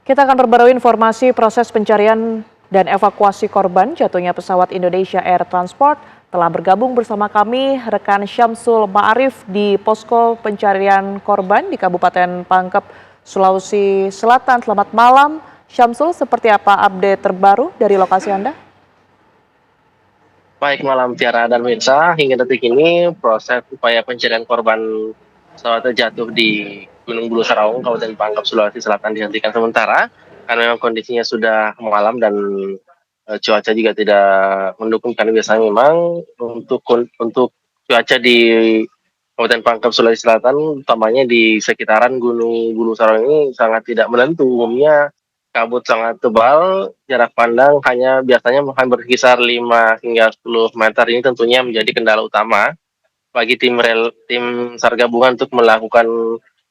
Kita akan perbarui informasi proses pencarian dan evakuasi korban jatuhnya pesawat Indonesia Air Transport. Telah bergabung bersama kami rekan Syamsul Ma'arif di posko pencarian korban di Kabupaten Pangkep, Sulawesi Selatan. Selamat malam, Syamsul. Seperti apa update terbaru dari lokasi Anda? Baik malam Tiara dan Mirsa, hingga detik ini proses upaya pencarian korban pesawat jatuh di Gunung Bulu Saraung, Kabupaten Pangkep, Sulawesi Selatan dihentikan sementara karena memang kondisinya sudah malam dan cuaca juga tidak mendukung, karena biasanya memang untuk cuaca di Kabupaten Pangkep, Sulawesi Selatan, utamanya di sekitaran Gunung Bulu Saraung ini sangat tidak menentu. Umumnya kabut sangat tebal, jarak pandang hanya biasanya berkisar 5 hingga 10 meter. Ini tentunya menjadi kendala utama bagi tim SAR gabungan untuk melakukan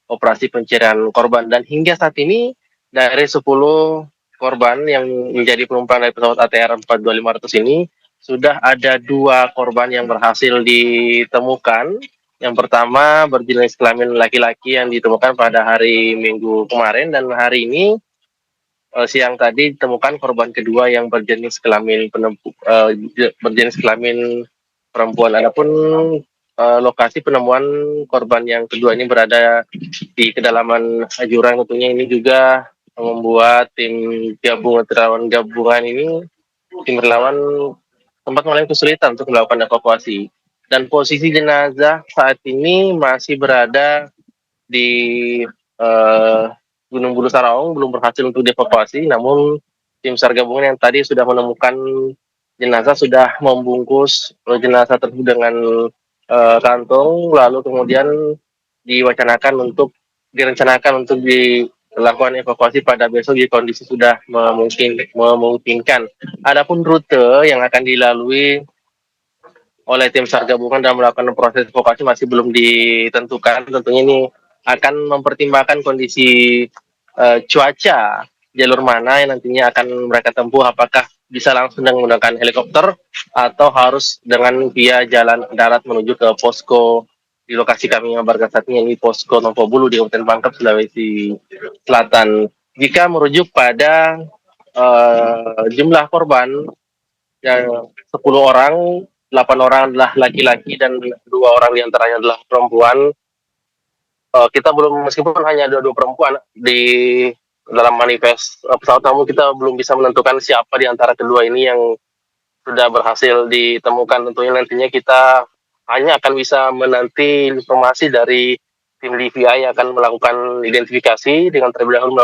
operasi pencarian korban. Dan hingga saat ini dari 10 korban yang menjadi penumpang dari pesawat ATR 42500 ini, sudah ada 2 korban yang berhasil ditemukan. Yang pertama berjenis kelamin laki-laki yang ditemukan pada hari Minggu kemarin, dan hari ini siang tadi ditemukan korban kedua yang berjenis kelamin perempuan. Adapun lokasi penemuan korban yang kedua ini berada di kedalaman jurang. Tentunya ini juga membuat relawan gabungan ini, tim relawan sempat mengalami kesulitan untuk melakukan evakuasi. Dan posisi jenazah saat ini masih berada di eh, Gunung Bulu Saraung, belum berhasil untuk dievakuasi. Namun tim SAR gabungan yang tadi sudah menemukan jenazah sudah membungkus jenazah tersebut dengan kantong, lalu kemudian direncanakan untuk dilakukan evakuasi pada besok jika kondisi sudah memungkinkan. Adapun rute yang akan dilalui oleh tim SAR gabungan dalam melakukan proses evakuasi masih belum ditentukan. Tentunya ini akan mempertimbangkan kondisi cuaca, jalur mana yang nantinya akan mereka tempuh, apakah bisa langsung dengan menggunakan helikopter atau harus dengan via jalan darat menuju ke posko di lokasi kami yang berada saat ini posko Nopo Bulu di Kabupaten Pangkep, Sulawesi Selatan. Jika merujuk pada jumlah korban yang 10 orang, 8 orang adalah laki-laki dan 2 orang diantaranya adalah perempuan. Kita belum, meskipun hanya ada 2 perempuan di dalam manifest pesawat, namun kita belum bisa menentukan siapa di antara kedua ini yang sudah berhasil ditemukan. Tentunya nantinya kita hanya akan bisa menanti informasi dari tim DVI yang akan melakukan identifikasi dengan terlebih dahulu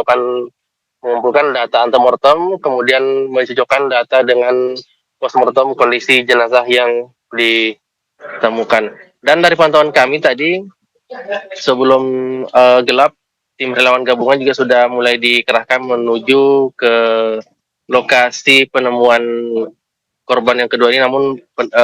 mengumpulkan data antemortem, kemudian mencocokkan data dengan postmortem kondisi jenazah yang ditemukan. Dan dari pantauan kami tadi, sebelum gelap, tim relawan gabungan juga sudah mulai dikerahkan menuju ke lokasi penemuan korban yang kedua ini. Namun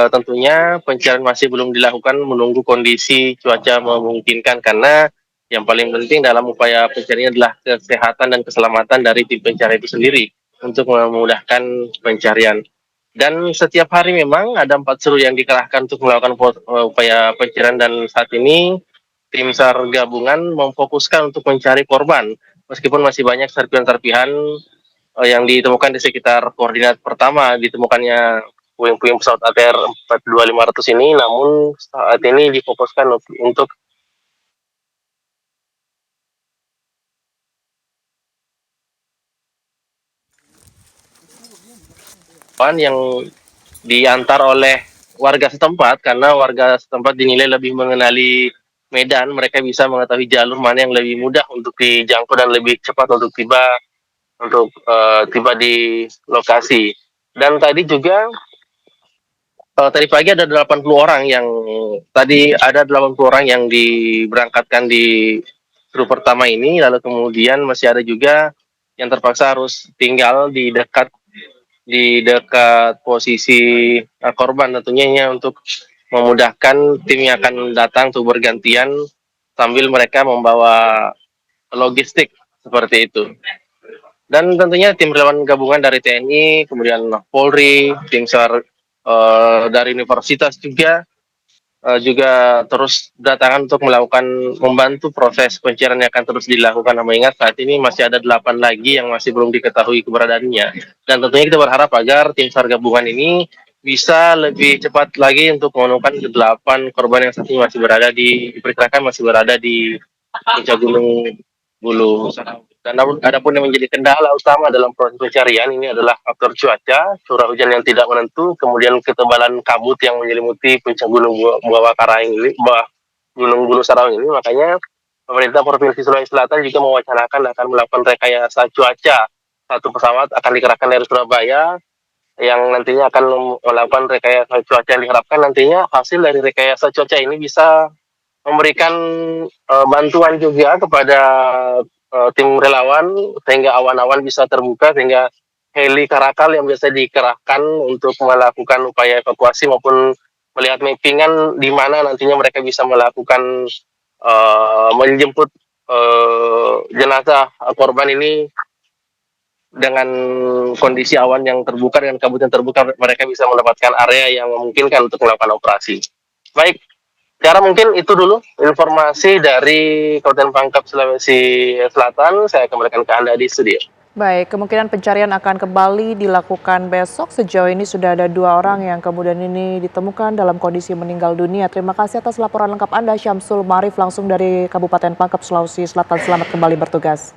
tentunya pencarian masih belum dilakukan menunggu kondisi cuaca memungkinkan, karena yang paling penting dalam upaya pencarian adalah kesehatan dan keselamatan dari tim pencari itu sendiri untuk memudahkan pencarian. Dan setiap hari memang ada 4 seru yang dikerahkan untuk melakukan upaya pencarian, dan saat ini tim SAR gabungan memfokuskan untuk mencari korban. Meskipun masih banyak serpihan-serpihan yang ditemukan di sekitar koordinat pertama ditemukannya puing-puing pesawat ATR 42500 ini, namun saat ini difokuskan untuk yang diantar oleh warga setempat, karena warga setempat dinilai lebih mengenali medan, mereka bisa mengetahui jalur mana yang lebih mudah untuk dijangkau dan lebih cepat untuk tiba di lokasi. Dan tadi juga tadi pagi ada 80 orang yang diberangkatkan di kru pertama ini, lalu kemudian masih ada juga yang terpaksa harus tinggal di dekat posisi korban, tentunya untuk memudahkan tim yang akan datang untuk bergantian sambil mereka membawa logistik seperti itu. Dan tentunya tim relawan gabungan dari TNI, kemudian Polri, tim SAR dari universitas juga juga terus datangan untuk melakukan membantu proses pencarian yang akan terus dilakukan. Mengingat saat ini masih ada 8 lagi yang masih belum diketahui keberadaannya. Dan tentunya kita berharap agar tim SAR gabungan ini bisa lebih cepat lagi untuk menemukan ke-8 korban yang saat ini masih berada diperkirakan masih berada di puncak Gunung Bulu. Dan adapun yang menjadi kendala utama dalam proses pencarian ini adalah faktor cuaca, curah hujan yang tidak menentu, kemudian ketebalan kabut yang menyelimuti puncak Gunung Bawah Karaing ini, Gunung Bulu Sarawak ini. Makanya pemerintah Provinsi Sulawesi Selatan juga mewacanakan akan melakukan rekayasa cuaca. Satu pesawat akan dikerahkan dari Surabaya yang nantinya akan melakukan rekayasa cuaca, yang diharapkan nantinya hasil dari rekayasa cuaca ini bisa memberikan bantuan juga kepada tim relawan sehingga awan-awan bisa terbuka, sehingga heli Karakal yang biasa dikerahkan untuk melakukan upaya evakuasi maupun melihat mappingan di mana nantinya mereka bisa melakukan menjemput jenazah korban ini dengan kondisi awan yang terbuka, dengan kabut yang terbuka, mereka bisa mendapatkan area yang memungkinkan untuk melakukan operasi. Baik, Tiara, mungkin itu dulu informasi dari Kabupaten Pangkep, Sulawesi Selatan. Saya kembalikan ke Anda di studio. Baik, kemungkinan pencarian akan kembali dilakukan besok. Sejauh ini sudah ada 2 orang yang kemudian ini ditemukan dalam kondisi meninggal dunia. Terima kasih atas laporan lengkap Anda, Syamsul Ma'arif, langsung dari Kabupaten Pangkep, Sulawesi Selatan. Selamat kembali bertugas.